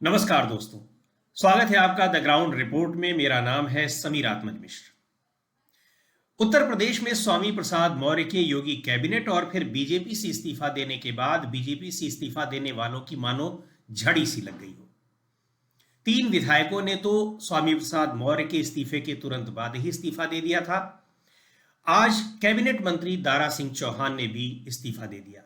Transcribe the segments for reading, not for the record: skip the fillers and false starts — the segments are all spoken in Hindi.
नमस्कार दोस्तों। स्वागत है आपका द ग्राउंड रिपोर्ट में। मेरा नाम है समीर आत्मज मिश्र। उत्तर प्रदेश में स्वामी प्रसाद मौर्य के योगी कैबिनेट और फिर बीजेपी से इस्तीफा देने के बाद बीजेपी से इस्तीफा देने वालों की मानो झड़ी सी लग गई हो। 3 विधायकों ने तो स्वामी प्रसाद मौर्य के इस्तीफे के तुरंत बाद ही इस्तीफा दे दिया था। आज कैबिनेट मंत्री दारा सिंह चौहान ने भी इस्तीफा दे दिया।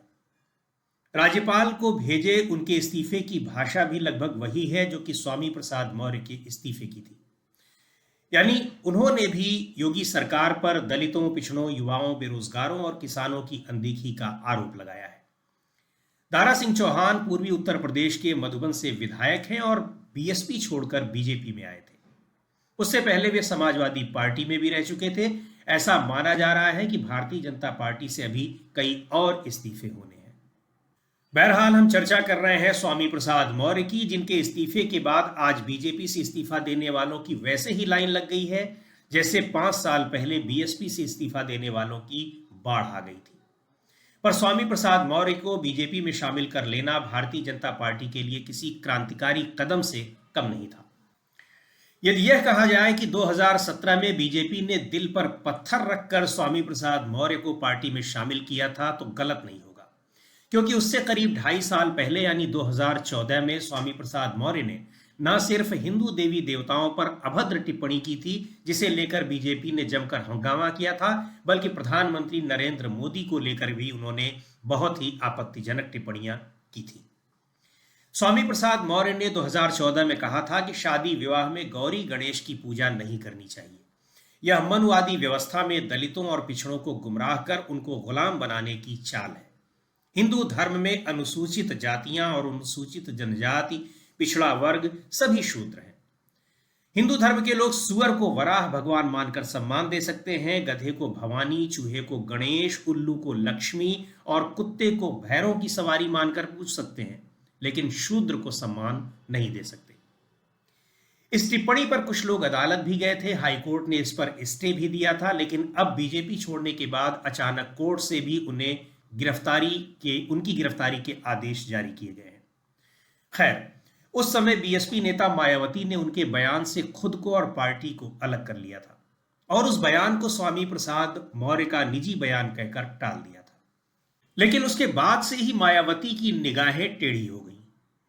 राज्यपाल को भेजे उनके इस्तीफे की भाषा भी लगभग वही है जो कि स्वामी प्रसाद मौर्य के इस्तीफे की थी। यानी उन्होंने भी योगी सरकार पर दलितों, पिछड़ों, युवाओं, बेरोजगारों और किसानों की अनदेखी का आरोप लगाया है। दारा सिंह चौहान पूर्वी उत्तर प्रदेश के मधुबन से विधायक हैं और बीएसपी छोड़कर बीजेपी में आए थे। उससे पहले वे समाजवादी पार्टी में भी रह चुके थे। ऐसा माना जा रहा है कि भारतीय जनता पार्टी से अभी कई और इस्तीफे होने हैं। बहरहाल हम चर्चा कर रहे हैं स्वामी प्रसाद मौर्य की, जिनके इस्तीफे के बाद आज बीजेपी से इस्तीफा देने वालों की वैसे ही लाइन लग गई है जैसे 5 साल पहले बीएसपी से इस्तीफा देने वालों की बाढ़ आ गई थी। पर स्वामी प्रसाद मौर्य को बीजेपी में शामिल कर लेना भारतीय जनता पार्टी के लिए किसी क्रांतिकारी कदम से कम नहीं था। यदि यह कहा जाए कि 2017 में बीजेपी ने दिल पर पत्थर रखकर स्वामी प्रसाद मौर्य को पार्टी में शामिल किया था तो गलत नहीं होगा, क्योंकि उससे करीब 2.5 साल पहले यानी 2014 में स्वामी प्रसाद मौर्य ने न सिर्फ हिंदू देवी देवताओं पर अभद्र टिप्पणी की थी, जिसे लेकर बीजेपी ने जमकर हंगामा किया था, बल्कि प्रधानमंत्री नरेंद्र मोदी को लेकर भी उन्होंने बहुत ही आपत्तिजनक टिप्पणियां की थी। स्वामी प्रसाद मौर्य ने 2014 में कहा था कि शादी विवाह में गौरी गणेश की पूजा नहीं करनी चाहिए। यह मनुवादी व्यवस्था में दलितों और पिछड़ों को गुमराह कर उनको गुलाम बनाने की चाल है। हिंदू धर्म में अनुसूचित जातियां और अनुसूचित जनजाति, पिछड़ा वर्ग सभी शूद्र हैं। हिंदू धर्म के लोग सुअर को वराह भगवान मानकर सम्मान दे सकते हैं, गधे को भवानी, चूहे को गणेश, उल्लू को लक्ष्मी और कुत्ते को भैरव की सवारी मानकर पूज सकते हैं, लेकिन शूद्र को सम्मान नहीं दे सकते। इस टिप्पणी पर कुछ लोग अदालत भी गए थे। हाईकोर्ट ने इस पर स्टे भी दिया था, लेकिन अब बीजेपी छोड़ने के बाद अचानक कोर्ट से भी उनकी गिरफ्तारी के आदेश जारी किए गए हैं। खैर, उस समय बीएसपी नेता मायावती ने उनके बयान से खुद को और पार्टी को अलग कर लिया था और उस बयान को स्वामी प्रसाद मौर्य का निजी बयान कहकर टाल दिया था। लेकिन उसके बाद से ही मायावती की निगाहें टेढ़ी हो गई,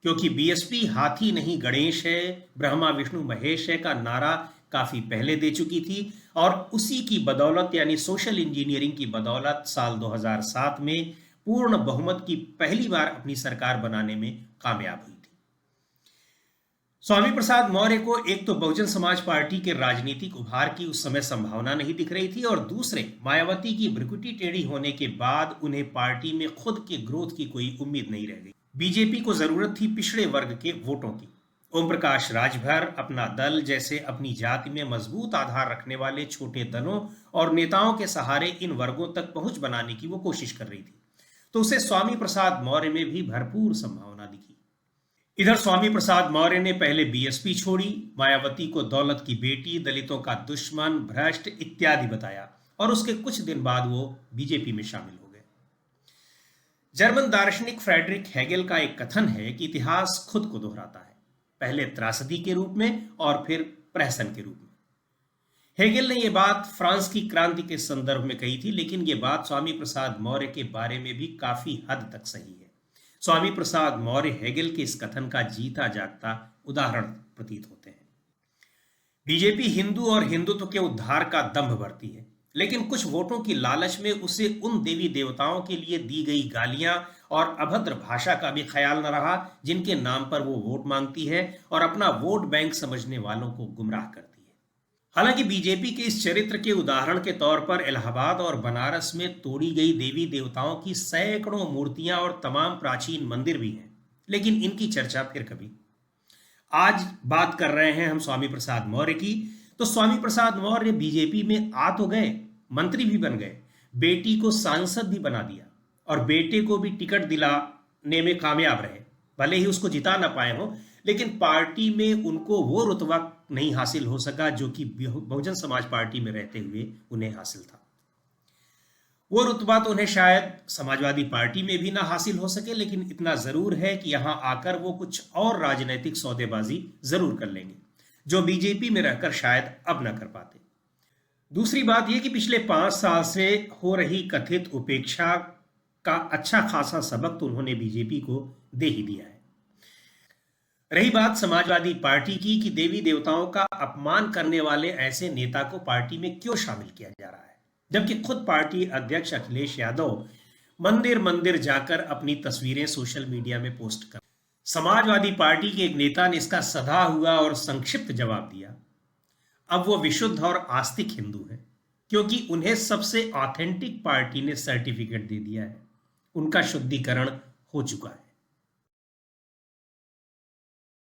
क्योंकि बीएसपी हाथी नहीं गणेश है, ब्रह्मा विष्णु महेश है का नारा काफी पहले दे चुकी थी और उसी की बदौलत यानी सोशल इंजीनियरिंग की बदौलत साल 2007 में पूर्ण बहुमत की पहली बार अपनी सरकार बनाने में कामयाब हुई थी। स्वामी प्रसाद मौर्य को एक तो बहुजन समाज पार्टी के राजनीतिक उभार की उस समय संभावना नहीं दिख रही थी और दूसरे मायावती की भ्रुकुटी टेढ़ी होने के बाद उन्हें पार्टी में खुद के ग्रोथ की कोई उम्मीद नहीं रह गई। बीजेपी को जरूरत थी पिछड़े वर्ग के वोटों की। ओम प्रकाश राजभर, अपना दल जैसे अपनी जाति में मजबूत आधार रखने वाले छोटे दलों और नेताओं के सहारे इन वर्गों तक पहुंच बनाने की वो कोशिश कर रही थी, तो उसे स्वामी प्रसाद मौर्य में भी भरपूर संभावना दिखी। इधर स्वामी प्रसाद मौर्य ने पहले बीएसपी छोड़ी, मायावती को दौलत की बेटी, दलितों का दुश्मन, भ्रष्ट इत्यादि बताया और उसके कुछ दिन बाद वो बीजेपी में शामिल हो गए। जर्मन दार्शनिक फ्रेडरिक हेगेल का एक कथन है कि इतिहास खुद को दोहराता है, पहले त्रासदी के रूप में और फिर प्रहसन के रूप में। हेगेल ने यह बात फ्रांस की क्रांति के संदर्भ में कही थी, लेकिन यह बात स्वामी प्रसाद मौर्य के बारे में भी काफी हद तक सही है। स्वामी प्रसाद मौर्य हेगेल के इस कथन का जीता जागता उदाहरण प्रतीत होते हैं। बीजेपी हिंदू और हिंदुत्व के उद्धार का दंभ भरती है, लेकिन कुछ वोटों की लालच में उसे उन देवी देवताओं के लिए दी गई गालियां और अभद्र भाषा का भी ख्याल न रहा जिनके नाम पर वो वोट मांगती है और अपना वोट बैंक समझने वालों को गुमराह करती है। हालांकि बीजेपी के इस चरित्र के उदाहरण के तौर पर इलाहाबाद और बनारस में तोड़ी गई देवी देवताओं की सैकड़ों मूर्तियां और तमाम प्राचीन मंदिर भी हैं, लेकिन इनकी चर्चा फिर कभी। आज बात कर रहे हैं हम स्वामी प्रसाद मौर्य की। तो स्वामी प्रसाद मौर्य बीजेपी में आ तो गए, मंत्री भी बन गए, बेटी को सांसद भी बना दिया और बेटे को भी टिकट दिलाने में कामयाब रहे। भले ही उसको जिता ना पाए हो, लेकिन पार्टी में उनको वो रुतबा नहीं हासिल हो सका जो कि बहुजन समाज पार्टी में रहते हुए उन्हें हासिल था। वो रुतबा तो उन्हें शायद समाजवादी पार्टी में भी ना हासिल हो सके, लेकिन इतना जरूर है कि यहां आकर वो कुछ और राजनीतिक सौदेबाजी जरूर कर लेंगे, जो बीजेपी में रहकर शायद अब ना कर पाते। दूसरी बात यह कि पिछले 5 साल से हो रही कथित उपेक्षा का अच्छा खासा सबक तो उन्होंने बीजेपी को दे ही दिया है। रही बात समाजवादी पार्टी की कि देवी देवताओं का अपमान करने वाले ऐसे नेता को पार्टी में क्यों शामिल किया जा रहा है, जबकि खुद पार्टी अध्यक्ष अखिलेश यादव मंदिर मंदिर जाकर अपनी तस्वीरें सोशल मीडिया में पोस्ट कर। समाजवादी पार्टी के एक नेता ने इसका सधा हुआ और संक्षिप्त जवाब दिया, अब वो विशुद्ध और आस्तिक हिंदू है, क्योंकि उन्हें सबसे ऑथेंटिक पार्टी ने सर्टिफिकेट दे दिया है, उनका शुद्धिकरण हो चुका है।